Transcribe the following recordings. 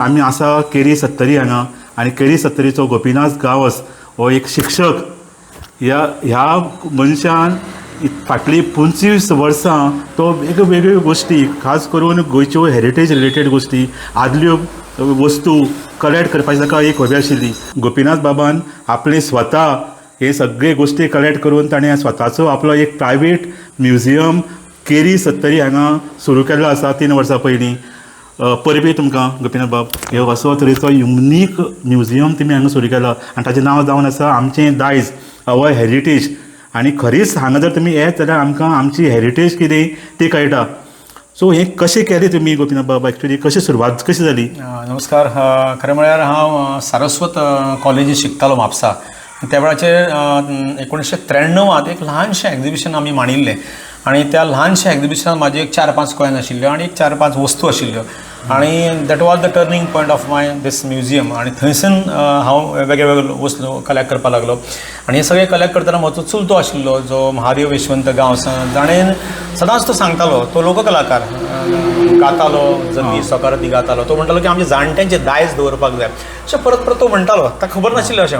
आमी आसा केरी सत्तरी हांगा आनी केरी सत्तरीचो गोपीनाथ गांवस हो एक शिक्षक ह्या मनशान फाटली 25 वर्सां तो वेगवेगळ्यो गोश्टी खास करून गोंयच्यो हेरिटेज रिलेटेड गोश्टी आदल्यो वस्तू कलेक्ट करपाची ताका एक हॉबी आशिल्ली. गोपीनाथ बाबान आपले स्वता हे सगळे गोश्टी कलेक्ट करून ताणें स्वताचो आपलो एक प्रायवेट म्युजियम केरी सत्तरी हांगा सुरू केल्लो आसा 3 वर्सां पयलीं. परबी तुमकां गोपीनाथ बाब हे असो तरेचो युनिक म्युजियम तुमी हांगा सुरू केला आनी ताचें नांव जावन आसा आमचें दायज अवर हेरिटेज. आनी खरीच हांगा जर तुमी येत जाल्यार आमकां आमची हेरिटेज कितें ती कळटा. सो हें कशें केलें तुमी गोपीनाथ बाब, एक्चुली कशी सुरवात कशी जाली? नमस्कार. खरें म्हळ्यार हांव सारस्वत कॉलेजींत शिकतालो म्हापसा. त्या वेळाचेर 1993 एक ल्हानशें एग्जिबिशन आमी मांडिल्लें आनी त्या ल्हानशा एग्जिबिशनान म्हाजे एक 4-5 कॉयन आशिल्ल्यो आनी एक 4-5 वस्तू आशिल्ल्यो आनी that was the turning point of my this museum. आनी थंयसून हांव वेगळे वस्तू कलेक्ट करपाक लागलो आनी हे सगळे कलेक्ट करतना म्हजो चुलतो आशिल्लो जो महादेव यशवंत गांवस, जाणेन सदांच तो सांगतालो, तो लोककलाकार गातालो, जती सकाराती गातालो. तो म्हणटालो की आमच्या जाणट्यांचे दायज दवरपाक जाय अशें परत परत तो म्हणटालो. ताका खबर नाशिल्लें अशें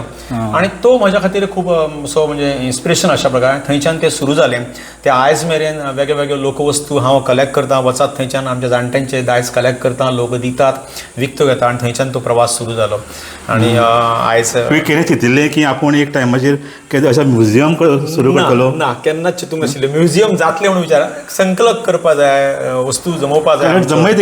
आनी तो म्हज्या खातीर खूब सो म्हणजे इन्स्पिरेशन अशा प्रकारे. थंयच्यान तें सुरू जालें. ते आयज मेरेन वेगळे लोकवस्तू हांव कलेक्ट करता, वचात थंयच्यान आमच्या जाणट्यांचे दायज कलेक्ट करता, लोक दितात, विकतो घेता आनी थंयच्यान तो प्रवास सुरू जालो. आनी आयज तुवें केन्ना चिंतिल्लें की आपूण एक टायमाचेर केन्ना अशें म्युजियम सुरू करतलो? ना, केन्नाच चिंतूंक नाशिल्लें. म्युजियम जातलें म्हणून विचार, संकल्प करपा जाय, वस्तू जमोवपाक जाय. जमयत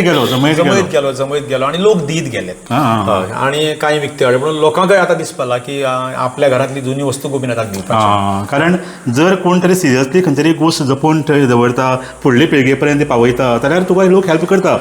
गेलो आनी लोक दीत गेले आनी कांय विकते हाडले. पूण लोकांकय आतां दिसपाक लागला की आपल्या घरांतली जुनी वस्तू गोपीनाथाक दिवपाची. कारण जर कोण तरी सिरियसली खंय तरी गोश्ट जपून थंय दवरता, फुडले पिळगे पर्यंत पावयता, जाल्यार तुका लोक हेल्प करता.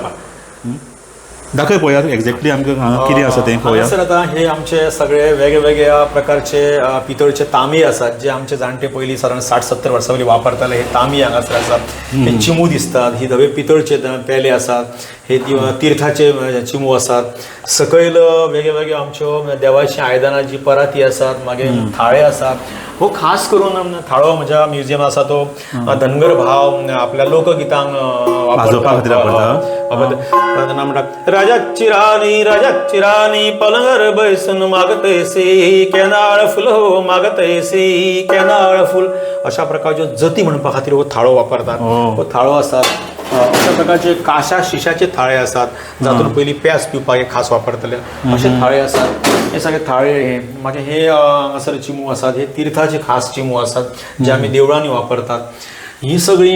दाखय पळोवया एक्झॅक्टली आमकां कितें आसा तें पळोवया. सर आतां हे आमचे सगळे वेगवेगळ्या प्रकारचे पितळचे तांबे आसात जे आमचे जाणटे पयलीं सादारण 60-70 वर्सां पयलीं वापरताले. हे तांबे हांगासर आसात. हे चिमू दिसतात. ही धवे पितळचे पेले आसात. हे तीर्थाचे चिमू आसात. सकयल वेगवेगळे आमच्यो देवाची आयदनां जी पराती आसात, मागीर थाळे आसात. हो खास करून थाळो म्हज्या म्युजियमांत आसा तो धनगर भाव आपल्या लोकगितांक म्हणटा राजाची राणी पलंगर बैसून मागतैसी केनाळ फुल हो मागतैसी केनाळ फुल. अशा प्रकारच्यो जती म्हणपा खातीर हो थाळो वापरतात. हो थाळो आसा. अशा प्रकारचे काशा शिशाचे थाळे आसात जातून पयलीं पेस पिवपाक एक खास वापरतले असे थाळे आसात. हे सगळे थाळे हे मागीर हे हांगासर चिमू आसात. हे तीर्थाचे खास चिमू आसात जे आमी देवळांनी वापरतात. ही सगळी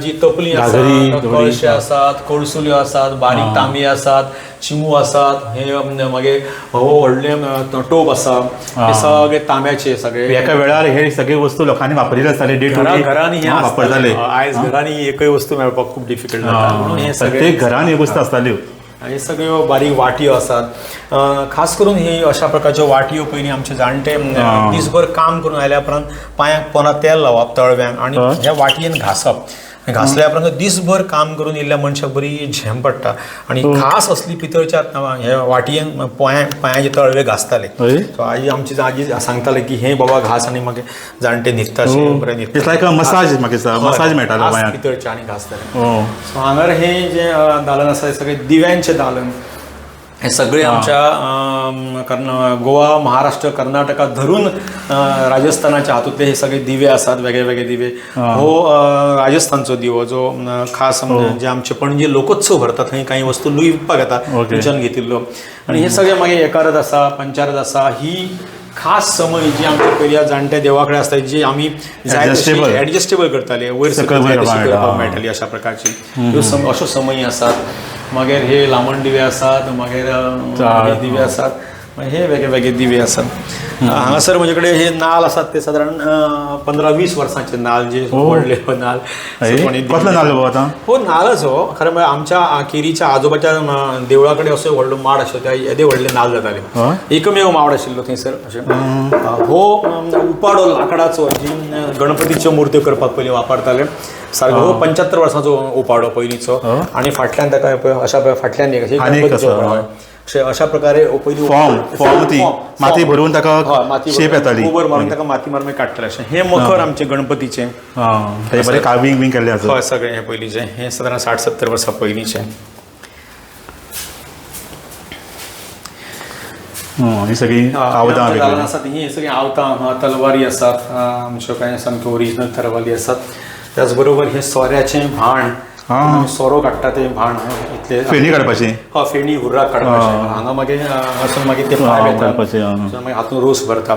जी तपली आसात, कळशे आसात, कळसुल्यो आसात, बारीक तांबे आसात, चिमू आसात. हे मागीर व्हडले टोप आसा. हे सगळे तांब्याचे सगळे. एका वेळार हे सगळे वस्तू लोकांनी वापरिल्ले आसताले. घरांनी हे वापरताले. आयज घरांनी एकय वस्तू मेळपाक खूब डिफिकल्ट जाता. म्हणून हे सगळे घरान ह्यो वस्तू आसताल्यो. हे सगळ्यो बारीक वाटयो आसात. खास करून ही अशा प्रकारच्यो वाटयो पयलीं आमचे जाणटे दीसभर काम करून आयल्या उपरांत पांयाक पोंदा तेल लावप तळव्यांक आनी ह्या वाटयेन घासप. घासल्या उपरांत दीसभर काम करून येयल्ल्या मनशाक बरी झेम पडटा आनी खास असली पितळच्या हे वाटयेन पांयाचे तळवे घासताले. आई आमची आजी सांगताले की हे बाबा घास आनी मागीर जाणटे न्हिदता बरें न्हिदता. मसाज मेळटालो पितळचे आनी घासताले. सो हांगर हे जे दालन आसा हे सगळे दिव्यांचे दालन. हे सगळे आमच्या गोवा, महाराष्ट्र, कर्नाटका धरून राजस्थानाच्या हातूंतले हे सगळे दिवे आसात. वेगळे दिवे. हो राजस्थानचो दिवो जो खास जे आमचे पणजे लोकोत्सव भरता थंय काही वस्तू विकपाक येता थंयच्यान घेतिल्लो. आनी हे सगळे मागीर एकारत आसा, पंचारत आसा. ही खास समय जी आमच्या पयल्या जाणट्या देवा कडेन आसता जी आमी एडजस्टेबल करताले, वयर सकयल करपाक मेळटाली अशा प्रकारची अश्यो समय आसात. मागीर हे लामण दिवे आसात. मागीर दिवे आसात. हे वेगळे दिवे आसात. हांगासर म्हजे कडेन हे नाल आसात ते सादारण 15-20 वर्सांचे नाल जे व्हडले नाल. कसलो नाल आतां? हो नालच हो. खरें म्हळ्यार आमच्या केरीच्या आजोबाच्या देवळा कडेन असो व्हडलो माड आशिल्लो. त्या येदे व्हडले नाल जाताले. एकमेव माड आशिल्लो थंयसर अशें. हो उपाडो लाकडाचो जी गणपतीच्यो मुर्त्यो करपाक पयलीं वापरताले. सारको हो 75 वर्सांचो उपाडो पयलींचो. आनी फाटल्यान ताका अशा फाटल्यान अशा प्रकारे पयलीं फॉर्म ती माती भरून ताका शेप येताली. गोबर मारून ताका माती मारून काडटाले अशें. हे मखर आमचे गणपतीचे. बरें कार्विंग बीन केल्लें आसा. हय सगळें हे पयलींचे. हे सादारण 60-70 वर्सां पयलींचे. ही सगळी आवदां घालून वेगळी आसात ही सगळी आवतां तलवारी आसात आमच्यो कांय सामक्यो ओरिजिनल तलवारी आसात. त्याच बरोबर हे सोऱ्याचें भाण सोरो काडटा तें भाण इतले फेणी काडपाची फेणी हुर्राक काडपाचें हांगा मागीर वचून मागीर ते पाय काडपाचें मागीर हातूंत रोस भरता.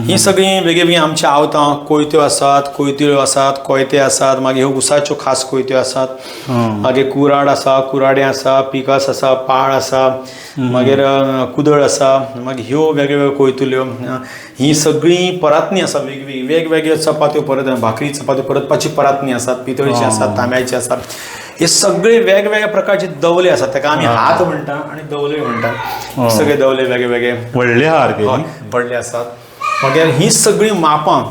ही सगळीं वेगळी आमची आवतां कोयत्यो आसात, कोयत्यो आसात, कोयते आसात, मागीर ह्यो उसाच्यो खास कोयत्यो आसात, मागीर कुराड आसा, कुराडे आसा, पिकास आसा, पाळ आसा, मागीर कुदळ आसा, मागीर ह्यो वेगवेगळ्यो कोयतुल्यो. ही सगळीं परातणी आसा वेगवेगळी वेगवेगळ्यो चपात्यो परत भाकरी चपात्यो परतपाची परातणी आसात, पितळची आसात, तांब्याची आसात. हे सगळे वेगवेगळ्या प्रकारचे दवले आसात ताका आमी हात म्हणटा आनी दवले म्हणटा. सगळे दवले वेगवेगळे व्हडले हार व्हडले आसात. मागीर ही सगळीं मापां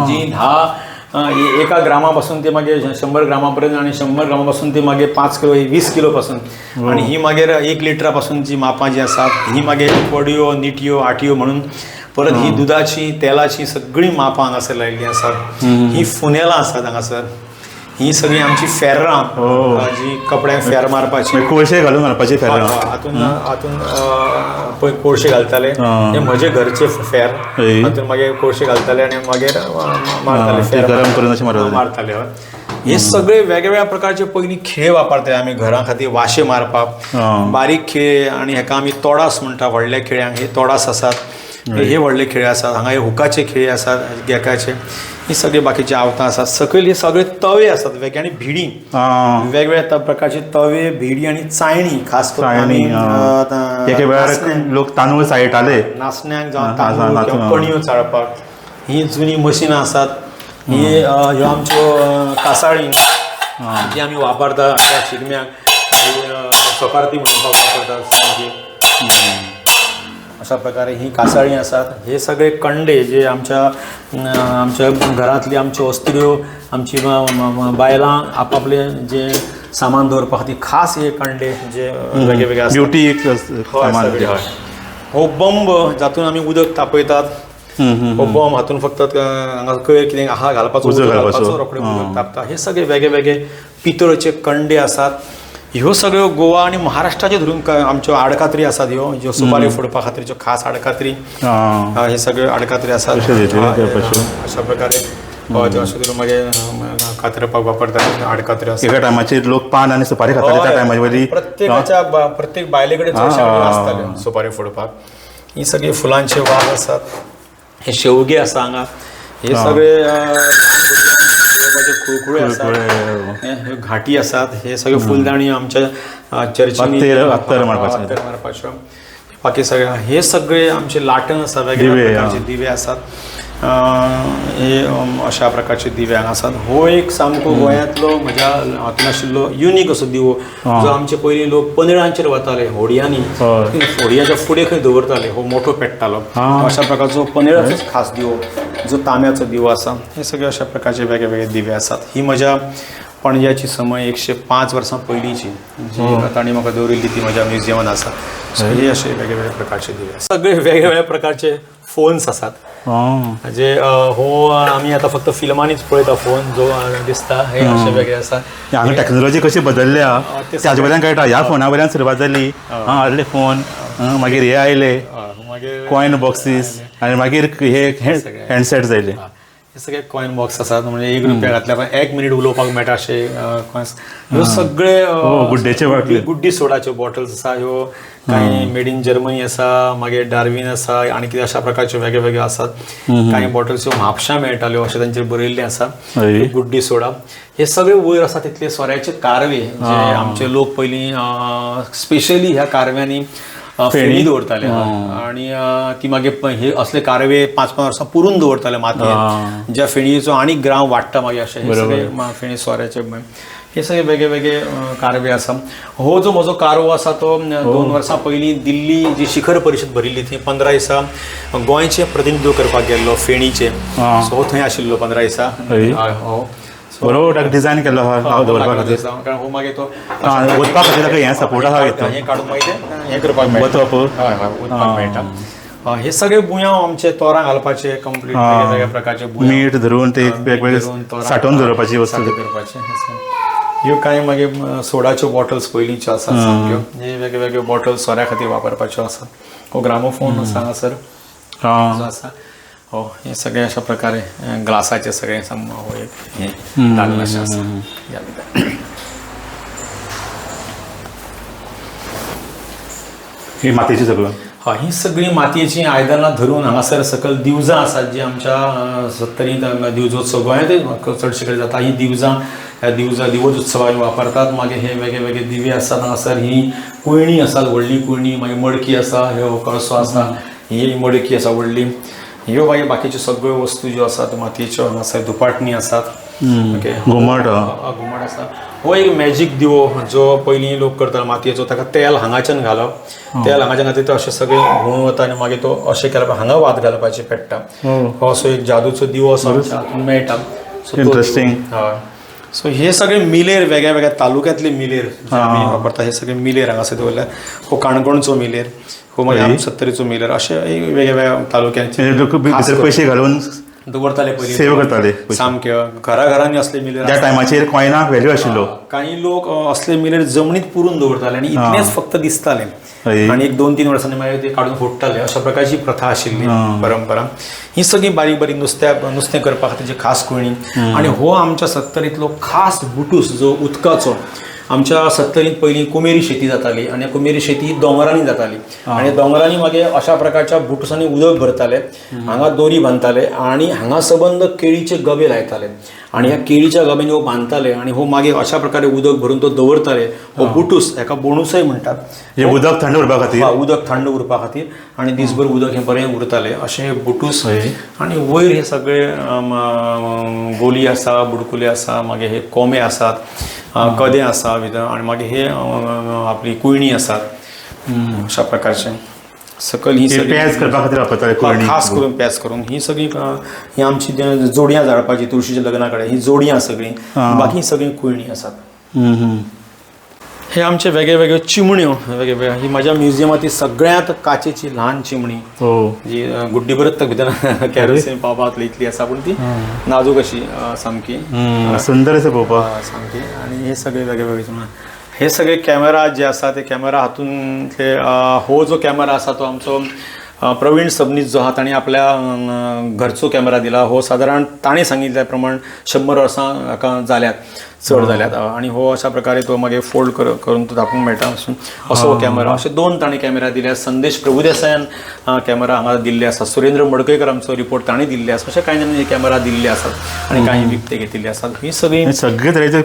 जी 10 एका ग्रामा पासून ते मागीर 100 ग्रामा पर्यंत आणि 100 ग्रामा पासून ते मागीर 5 किलो 20 किलो पासून आणि ही मागीर 1 लिटरा पासूनची मापां जी आसात ही मागीर पडयो निटयो आटयो म्हणून परत ही दुधाची तेलाची सगळीं मापां हांगासर लायिल्लीं आसात. ही फुनेलां आसात हांगासर. ही सगळीं आमची फेर्रां जी कपड्यांक फेर मारपाची कोळशे घालून मारपाची फेर्रां हातून पळय कोळशे घालताले हे म्हजे घरचे फेर हातून मागीर कोळशे घालताले आनी मागीर मारताले फेर गरम करून अशें मारताले. हे सगळे वेगवेगळ्या प्रकारचे पयलीं खेळ वापरताले आमी घरा खातीर वाशे मारपाक बारीक खेळ आनी हेका आमी तोडास म्हणटा. व्हडल्या खेळांक हे तोडास आसात हे व्हडले खेळ आसात. हांगा हे हुकाचे खेळ आसात गेकाचे. ही सगळी बाकीची आवतां आसात. सकयल हे सगळे तवे आसात वेगळे आनी भिडी वेगवेगळ्या प्रकारचे तवे भिडी आनी चायणी खास करून एके वेळार लोक तांदूळ सायटाले नाचण्यांक जावं तांदूळ किंवा कणयो चाळपाक. ही जुनी मशिनां आसात. ही ह्यो आमच्यो कासाळी जी आमी वापरता त्या शिगम्याक सोकारती म्हणपाक वापरतात. अशा प्रकारे ही कासाळी आसात. हे सगळे कंडे जे आमच्या घरांतली आमच्यो वस्त्र्यो आमची बायलां आपापले जे सामान दवरपा खातीर खास हे कंडे जे वेगवेगळे आसात. ब्युटी हो बंब जातून आमी उदक तापयतात. हो बंब हातून फक्त हांगा कितें आहा घालपाचो रोखडें उदक तापता. हे सगळे वेगवेगळे पितळचे कंडे आसात. ह्यो सगळ्यो गोवा आनी महाराष्ट्राचे धरून आमच्यो आडकात्री आसात. ह्यो ज्यो सुपारी फोडपा खातीरच्यो खास आडकात्री हे सगळे आडकात्री आसात. अशा प्रकारे अशें करून मागीर कातरपाक वापरतात आडकात्री आसात. एका टायमाचेर लोक पान आनी सुपारी खाताले त्या टायमाचे वयली प्रत्येक बायले कडेन आसताल्यो सुपारी फोडपाक. ही सगळी फुलांचे वाज आसात. हे शेवगे आसा हांगा. हे सगळे खुळखुळे आसात. घाटी आसात. हे सगळे फुलदाणी आमच्या चर्चीनी अत्तर मारपाच्यो बाकी सगळे हे सगळे आमचे लाटण आसा वेगवेगळे प्रकारचे दिवे आसात. हे अशा प्रकारचे दिवे हांगा आसात. हो एक सामको गोंयांतलो म्हज्या हातून आशिल्लो युनीक असो दिवो जो आमचे पयलीं लोक पनेळांचेर वताले होडयांनी होडयाच्या फुडें खंय दवरताले. हो मोठो पेट्टालो. अशा प्रकारचो पनेळाचोच खास दिवो जो तांब्याचो दिवो आसा. हे सगळे अशा प्रकारचे वेगवेगळे दिवे आसात. ही म्हज्या पणज्याची समय 105 वर्सां पयलींची जी तांणी म्हाका दवरिल्ली ती म्हज्या म्युजियमान आसा. हे अशे वेगवेगळे प्रकारचे दिवे आसात. सगळे वेगवेगळ्या प्रकारचे फोन्स आसात. जे हो आमी आतां फक्त फिल्मांनीच पळयता फोन जो दिसता. हे अशे वेगळे आसा. हांगा टॅक्नोलॉजी कशी बदलल्या ताजे वयल्यान कळटा. ह्या फोना वयल्यान सुरवात जाली. हाडले फोन मागीर हे आयले कॉयन बॉक्सीस आनी मागीर हे हँडसेट जायले. हे सगळे कॉइन बॉक्स आसात. म्हणजे 1 रुपया घातल्या 1 मिनीट उलोवपाक मेळटा अशे कॉइन्स. ह्यो सगळे गुड्डेचे बाटले गुड्डी सोडाच्यो बॉटल्स आसा. ह्यो काही मेड इन जर्मनी आसा. मागीर डार्विन आसा आनी कितें अशा प्रकारच्यो वेगवेगळ्यो आसात. काही बॉटल्स ह्यो म्हापशां मेळटाल्यो अशें तांचेर बरयल्लें आसा. गुड्डी सोडा. हे सगळे वयर आसा तितले सोऱ्याचे कारवे जे आमचे लोक पयलीं स्पेशली ह्या कारव्यांनी फेणी दवरताले आणि ती मागीर हे असले कारवे 5-5 वर्सां पुरून दवरताले मातयेंत ज्या फेणयेचो आनी ग्राव वाडटा मागीर अशें हे सगळे फेणी सोऱ्याचे हे सगळे वेगळे वेगळे कारवे आसा. हो जो म्हजो कारवो आसा तो 2 वर्सां पयलीं दिल्ली जी शिखर परिशद भरिल्ली थंय 15 दिसां गोंयचें प्रतिनिधित्व करपाक गेल्लो फेणीचे. सो हो थंय आशिल्लो 15 दिसां. हो बरोबर डिझायन केल्लो आहा दवरपा खातीर. कारण हो मागीर तो वचपा खातीर ताका हें सपोर्ट आहा. हें काडून मागीर हें करपाक मेळटा. वचपाक मेळटा. हे सगळे बुयांव आमचे तोरां घालपाचे कंप्लीट वेगवेगळ्या प्रकारचे मीठ धरून ते वेगवेगळे साठोवन दवरपाची वस्तू करपाचे. ह्यो कांय मागीर सोडाच्यो बॉटल्स पयलींच्यो आसात सामक्यो. हे वेगवेगळ्यो बॉटल्स सोऱ्या खातीर वापरपाच्यो आसात. हो ग्रामोफोन आसा हांगासर हां जो आसा हो हे सगळे अशा प्रकारे ग्लासाचे सगळे हो एक हे दालन अशें आसा ह्या भितर. ही मातयेची सगळं हय ही सगळी मातयेची आयदनां धरून हांगासर सकयल दिवजां आसात जी आमच्या सत्तरींत दिवजोत्सव गोंयांतूय चडशे कडेन जाता. ही दिवजां ह्या दिवजोत्सवाक वापरतात. मागीर हे वेगळे वेगळे दिवे आसात हांगासर. ही कुयणी आसात व्हडली कुयणी, मागीर मडकी आसा, ह्यो कळसो आसा, ही मडकी आसा व्हडली. ह्यो मागीर बाकीच्यो सगळ्यो वस्तू ज्यो आसात मातयेच्यो हांगासर दुपाटणी आसात. घुमट घुमट आसा. हो एक मॅजीक दिवो जो पयलीं लोक करताले मातयेचो, ताका तेल हांगाच्यान घालप, तेल हांगाच्यान घातले तो अशें सगळें घुंवून वता आनी मागीर तो अशें केल्यार हांगा वात घालपाचें पेट्टा. हो असो एक जादूचो दिवो असो आमच्या हातून मेळटा. इंटरेस्टिंग. हय. सो हे सगळे मिलेर वेगळ्या वेगळ्या तालुक्यांतले मिलेर जे आमी वापरता हे सगळे मिलेर हांगासर दवरल्यात. हो काणकोणचो मिलेर, हो मागीर आमी सत्तरीचो मिलेर, अशे वेगळ्या वेगळ्या तालुक्यांचे भितर पयशे घालून दवरताले पयलीं सेव करताले. सामक्यो घराघरांनी असले मिलेर. त्या टायमाचेर कॉयनाक व्हॅल्यू आशिल्लो. काही लोक असले मिलेर जमनीत पुरून दवरताले आनी इतलेंच फक्त दिसताले आनी एक 2-3 वर्सांनी मागीर ते काडून फोडटाले. अशा प्रकारची प्रथा आशिल्ली परंपरा. ही सगळी बारीक बारीक नुस्तें करपा खातीरची खास कुयणी. आनी हो आमच्या सत्तरींतलो खास बुटूस जो उदकाचो. आमच्या सत्तरींत पयलीं कुमेरी शेती जाताली आनी कुमेरी शेती दोंगरांनी जाताली आनी दोंगरांनी मागीर अशा प्रकारच्या बुटुसांनी उदक भरताले, हांगा दोरी बांदताले आनी हांगा सबंद केळीचे गबे लायताले आनी ह्या केळीच्या गब्यांनी हो बांदताले आनी हो मागीर अशा प्रकारे उदक भरून तो दवरताले. हो बुटूस, हेका बोणूसय म्हणटात. हे उदक थंड उरपा खातीर. उदक थंड उरपा खातीर आनी दिसभर उदक हें बरें उरतालें अशें बुटूस. आनी वयर हे सगळे गोली आसा, बुडकुले आसा, मागीर हे कोंबे आसात, कदें आसा भितर आनी मागीर हे आपली कुयणी आसात अशा प्रकारचे. सकयल ही सगळी पेज करपा खातीर वापरताले कुयणी. खास करून पेज करून ही सगळी ही आमची जोडयां झाडपाची तुळशीच्या लग्ना कडेन ही जोडयां सगळीं, बाकी सगळी कुयणी आसात. हे आमचे वेगळे वेगळे चिमण्यो वेगळ्या. ही म्हाज्या म्युजियमांतली सगळ्यांत काचेची ल्हान चिमणी जी गुड्डी भरत भितर कॅरोसीन पावपातली इतली आसा, पूण ती नाजूक अशी सामकी सुंदर आसा पळोवपाक सामकी. आनी हे सगळे वेगळे वेगळे चिमण्यो. हे सगळे कॅमेरा जे आसा ते कॅमेरा हातूंतले हो जो कॅमेरा आसा तो आमचो प्रवीण सबनीस जो आहा ताणें आपल्या घरचो कॅमेरा दिला. हो सादारण ताणें सांगिल्ल्या प्रमाण 100 वर्सां हाका जाल्यात, चड जाल्यात आनी हो अशा प्रकारे तो मागीर फोल्ड करून तो दाखोवंक मेळटा. असो हो कॅमेरा. अशे 2 ताणें कॅमेरा दिल्या. संदेश प्रभुदेसायान कॅमेरा हांगा दिल्ले आसा. सुरेंद्र मडकयकर आमचो रिपोर्ट ताणें दिल्ले आसा. अशे कांय जाणांनी कॅमेरा दिल्ले आसात आनी कांय विकते घेतिल्ले आसात. ही सगळी सगळे तरेचे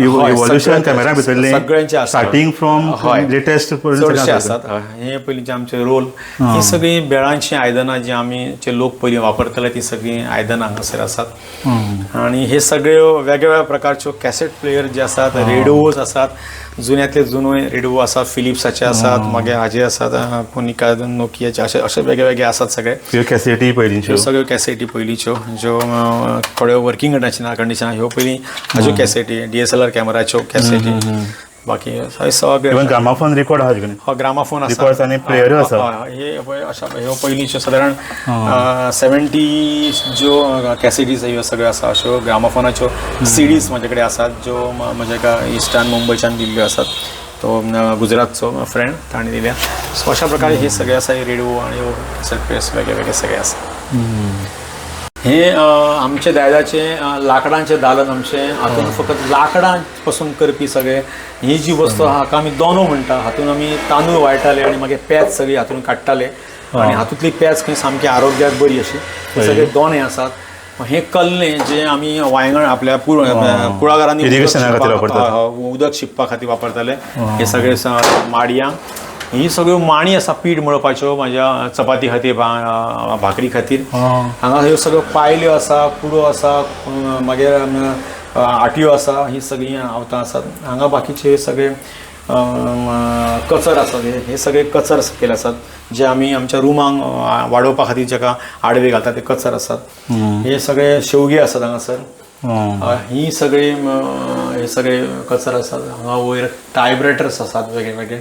इवोल्युशन कॅमेरा भितरले सगळ्यांचे स्टार्टिंग फ्रॉम लेटेस्ट चडशे आसात. हे पयलींचे आमचे रोल. ही सगळी बेळांची आयदनां जी आमचे लोक पयलीं वापरताले ती सगळी आयदनां हांगासर आसात. आनी हे सगळ्यो वेगवेगळ्या प्रकारच्यो कॅसेट प्लेयर जे आसात, रेडिओज आसात, जुन्यांतले जुनो रेडिओ आसात, फिलिप्साचे आसात, मागीर हाजे आसात कोनिका नोकियाचे, अशे वेगळे वेगळे आसात सगळे कॅसेटी पयलींच्यो. सगळ्यो कॅसेटी पयलींच्यो ज्यो थोड्यो वर्किंग कंडिशनां ह्यो पयलीं हाज्यो कॅसेटी DSLR कॅमेराच्यो कॅसेटी. बाकी सगळे ग्रामाफोन रेकॉर्ड आहा तुगेले. ग्रामाफोन आसा आनी प्लेयर आसा. हे अशा ह्यो पयलींच्यो सादारण 70 ज्यो कॅसेटीज ह्यो सगळ्यो आसा अश्यो ग्रामाफोनाच्यो CDs म्हाजे कडेन आसात ज्यो म्हज्या एका इश्टान मुंबयच्यान दिल्ल्यो आसात. तो गुजरातचो फ्रेंड ताणें दिल्या. सो अशा प्रकारे हे सगळे आसा रेडिओ आनी कॅसेट प्लेयर्स वेगळे वेगळे सगळे आसा. हे आमचे दायजाचे लाकडांचे दालन आमचे हातून फकत लाकडां पासून करपी सगळे ही जी वस्तू आहा हाका आमी दोनो म्हणटा. हातून आमी तांदूळ वाळटाले आनी मागीर पेज सगळी हातून काडटाले आनी हातूंतली पेज खंय सामकी आरोग्याक बरी अशी. सगळे दोणे आसात. हे कल्लें जे आमी वांयगण आपल्या कुळागरांनी उदक शिंपपा खातीर वापरताले. हे सगळे माडयां. ही सगळ्यो माणी आसा पीठ मळपाच्यो म्हाज्या चपाती खातीर भाकरी खातीर. हांगा ह्यो सगळ्यो पायल्यो आसा, कुडो आसा, मागीर आटयो आसा. ही सगळीं आवतां आसात. हांगा बाकीचे सगळे कचर आसात. हे सगळे कचर केले आसात जे आमी आमच्या रुमांक वाडोवपा खातीर जाका आडवे घालतात ते कचर आसात. हे सगळे शेवगे आसात हांगासर. ही सगळे हे सगळे कचर आसात. हांगा वयर टायब्रेटर्स आसात वेगळे वेगळे.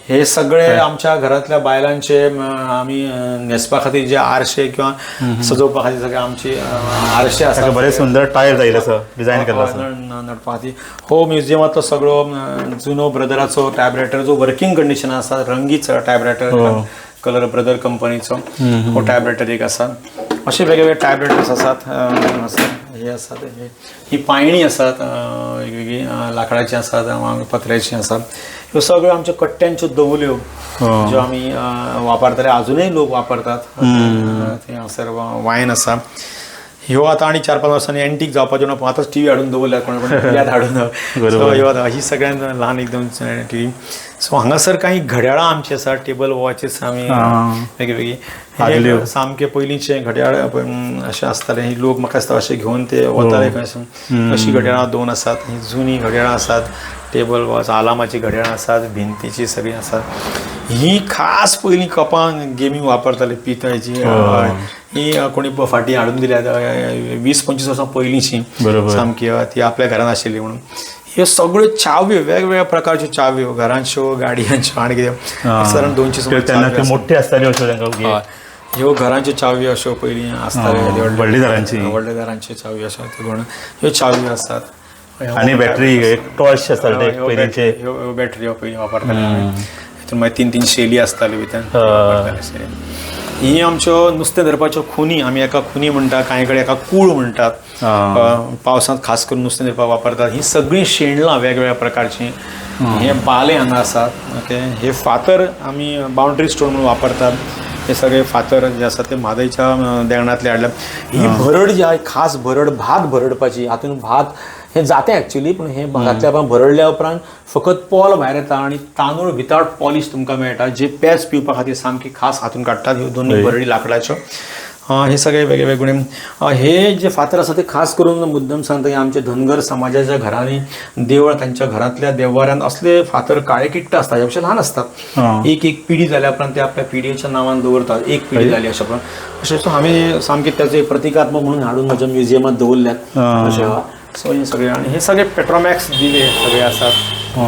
हे सगळे आमच्या घरातल्या बायलांचे आमी न्हेसपा खातीर जे आरशे किंवा सजोवपा खातीर सगळे आमचे आरशे आसात. बरे सुंदर टायर जायले आसा, डिझायन केला आसा नडपा खातीर. हो म्युजियमांतलो सगळो जुनो ब्रदराचो टायब्रेटर जो वर्किंग कंडिशन आसा, रंगीत टायब्रेटर कलर ब्रदर कंपनीचो हो टॅबलेटर एक आसा. असे वेगवेगळे टॅबलेट्स आसात. हे आसात ही पायणी आसात वेगवेगळी लाकडाची आसात पत्र्याची आसात. ह्यो सगळ्यो आमच्या कट्ट्यांच्यो दवल्यो ज्यो आमी वापरताले अजूनही लोक वापरतात. ते हांगासर वायन आसा. ह्यो आतां आनी 4-5 वर्सांनी एंटीक जावपाच्यो ना. आतांच टीव्ही हाडून दवरल्यात कोण याद हाडून. सो ह्यो आतां ही सगळ्यांत ल्हान एकदम टीव्ही. सो हांगासर काही घड्याळां आमची आसा. टेबल वॉचीस आमी वेगवेगळी सामके पयलींचे घड्याळ अशें आसताले. ही लोक म्हाका दिसता अशें घेवन ते वताले खंय. अशी घड्याळां 2 आसात. ही जुनी घड्याळां आसात. टेबल वॉच आलामाची घड्याळां आसात. भिंतीची सगळीं आसात. ही खास पयलीं कपान गेमी वापरताले पितळची. ही कोणी फाटी हाडून दिल्यात 20-25 वर्सां पयलींची सामकी. ती आपल्या घरान आशिल्ली म्हणून. ह्यो सगळ्यो चाव्यो वेगवेगळ्या प्रकारच्यो चाव्यो घरांच्यो गाडयांच्यो आनी कितें सादारण 200 मोठे आसताल्यो अश्यो. ह्यो घरांच्यो चाव्यो अश्यो पयलीं आसताल्यो व्हडल्या घरांच्यो चाव्यो अश्यो म्हणून ह्यो चाव्यो आसात. आनी बॅटरी एक टॉर्च आसताले पयलींचे. ह्यो बॅटरी पयलीं वापरताले. हितून मागीर 3-3 शेली आसताल्यो भितर. ही आमच्यो नुस्तें धरपाच्यो खुनी. आमी एका खुनी म्हणटा, कांय कडेन एका कूळ म्हणटात. पावसांत खास करून नुस्तें धरपाक वापरतात. ही सगळीं शेणलां वेगवेगळ्या प्रकारचीं. हे बाले हांगा आसात. ओके. हे फातर आमी बाउंड्री स्टोन म्हणून वापरतात. हे सगळे फातर जे आसात ते म्हादयच्या देंगणांतले हाडल्या. ही भरड जी आहा खास भरड भात भरडपाची. हातून भात हे जाते ॲक्च्युली पण हे भातांतल्या भरडल्या उपरांत फकत पोल भायर येता आनी तांदूळ विथआउट पॉलिश तुमकां मेळटा जे पेज पिवपा खातीर सामकी खास हातून काडटात. ह्यो दोनूय भरडी लाकडाच्यो. हे सगळे वेगवेगळे हे जे फातर आसा ते खास करून मुद्दम सांगता की आमचे धनगर समाजाच्या घरांनी देवळ तांच्या घरांतल्या देवाऱ्यांत असले फातर काळे किट्ट आसतात. हे अशे ल्हान असतात. एक पिढी जाल्या उपरांत ते आपल्या पिढयेच्या नांवान दवरतात. एक पिढी जाली अशें पण अशें. सो हांवें सामकें ताचो एक प्रतिकात्मक म्हणून हाडून म्हज्या म्युजियमांत दवरल्यात अशें. सो हे सगळे आनी हे सगळे पेट्रोमॅक्स दिवे सगळे आसात.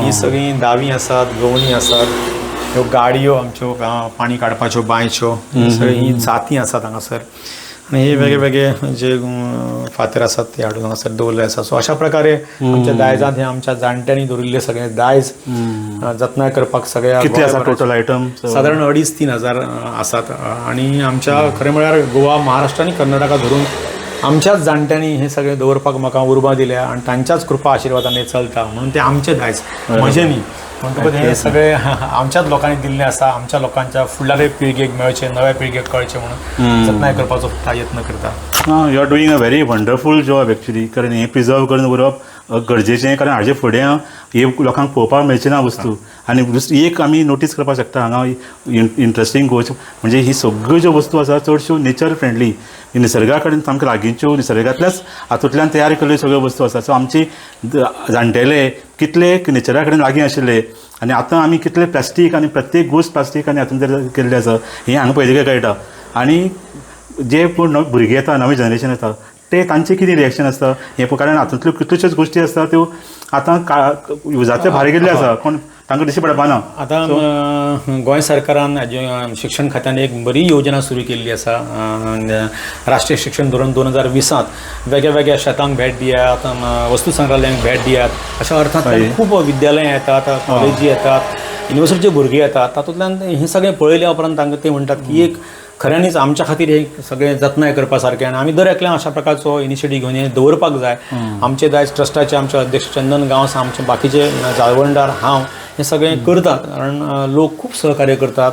ही सगळीं दावी आसात, गवणी आसात. ह्यो गाडयो आमच्यो पाणी काडपाच्यो बांयच्यो सगळी ही जाती आसात हांगासर. आनी हे वेगवेगळे जे फातर आसात ते हाडून हांगासर दवरले आसा. सो अशा प्रकारे आमच्या दायजांत हे आमच्या जाणट्यांनी दवरिल्ले सगळे दायज जतनाय करपाक सगळ्या टोटल आयटम सादारण 2,500-3 हजार आसात. आनी आमच्या खरें म्हळ्यार गोवा, महाराष्ट्र आनी कर्नाटका धरून आमच्याच जाणट्यांनी हे सगळे दवरपाक म्हाका उर्बा दिल्या आनी तांच्याच कृपा आशिर्वादान हे चलता म्हणून ते आमचे दायज म्हजे न्ही. म्हणटकूच हे सगळे आमच्याच लोकांनी दिल्ले आसा. आमच्या लोकांच्या फुडल्या पिळगेक मेळचे, नव्या पिळगेक कळचे म्हणून जतनाय करपाचो यत्न करता. You are doing a very wonderful job actually. कारण हें प्रिजर्व करून दवरप गरजेचें. कारण हाजे फुडें हे लोकांक पळोवपाक मेळचे ना वस्तू. आनी दुसरी एक आमी नोटीस करपाक शकता हांगा इंट्रस्टींग गोश्ट म्हणजे ही सगळ्यो ज्यो वस्तू आसा चडश्यो नेचर फ्रेंडली. निसर्गा कडेन सामक्यो लागींच्यो निसर्गांतल्याच हातूंतल्यान तयार केल्ल्यो सगळ्यो वस्तू आसा. सो आमची जाणटेले कितले नेचरा कडेन लागीं आशिल्ले आनी आतां आमी कितले प्लास्टीक आनी प्रत्येक गोश्ट प्लास्टीक आनी हातूंत जर केल्ले आसा हें हांगा पळयतकीर कळटा. आनी जे पूण भुरगे येता, नवे जनरेशन येता ते तांचें कितें रिएक्शन आसता हें कारण हातूंतल्यो कितल्योश्योच गोश्टी आसता त्यो आतां युजाचे भायर गेल्ले आसा. कोण तांकां दिश्टी पडपा ना. आतां गोंय सरकारान शिक्षण खात्यान एक बरी योजना सुरू केल्ली आसा. राष्ट्रीय शिक्षण धोरण 2020 वेगळ्या शेतांक भेट दियात, वस्तू संग्रहालयांक भेट दियात अशा अर्थान खूब विद्यालयां येतात, कॉलेजी येतात, युनिवर्सिटीचे भुरगे येतात. तातूंतल्यान हें सगळें पळयल्या उपरांत तांकां ते म्हणटात की एक खऱ्यांनीच आमच्या खातीर हे सगळें जतनाय करपा सारकें आनी आमी दर एकल्यान अशा प्रकारचो इनिशिएटीव घेवन हें दवरपाक जाय. आमचे दायज ट्रस्टाचे आमचे अध्यक्ष चंदन गांवस, आमचे बाकीचे जाळवणदार, हांव हे सगळें करतात. कारण लोक खूब सहकार्य करतात,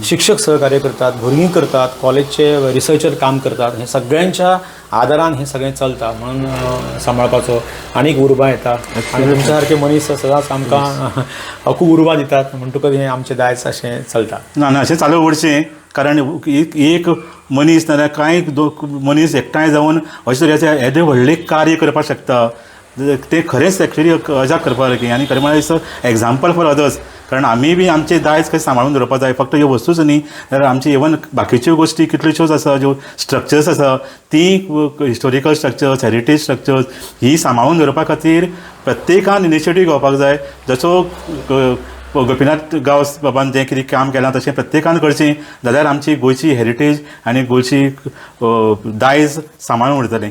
शिक्षक सहकार्य करतात, भुरगीं करतात, कॉलेजचे रिसर्चर काम करतात. हे सगळ्यांच्या आदारान हें सगळें चलता म्हणून सांबाळपाचो आनीक उर्बा येता. आनी तुमच्या सारके मनीस सदांच आमकां खूब उर्बा दितात म्हणटकच हें आमचें दायज अशें चलता. ना अशें चालू उरचें. कारण एक मनीस नाजाल्यार कांय मनीस एकठांय जावन अशें तरेचें येदें व्हडलें कार्य करपाक शकता ते खरेंच एक्चुली अजाप करपा सारकें. आनी खरें म्हळ्यार इट्स एक्झाम्पल फॉर अदर्स. कारण आमी बी आमचे दायज खंय सांबाळून दवरपाक जाय. फक्त ह्यो वस्तूच न्ही तर आमची इवन बाकीच्यो गोश्टी कितल्योश्योच आसा ज्यो स्ट्रक्चर्स आसा ती हिस्टोरिकल स्ट्रक्चर्स, हेरिटेज स्ट्रक्चर्स ही सांबाळून दवरपा खातीर प्रत्येकान इनिशिएटीव घेवपाक जाय. जसो गोपीनाथ गांवस बाबान जें कितें काम केलां तशें प्रत्येकान करचें जाल्यार आमची गोंयची हेरिटेज आनी गोंयची दायज सांबाळून उरतलें.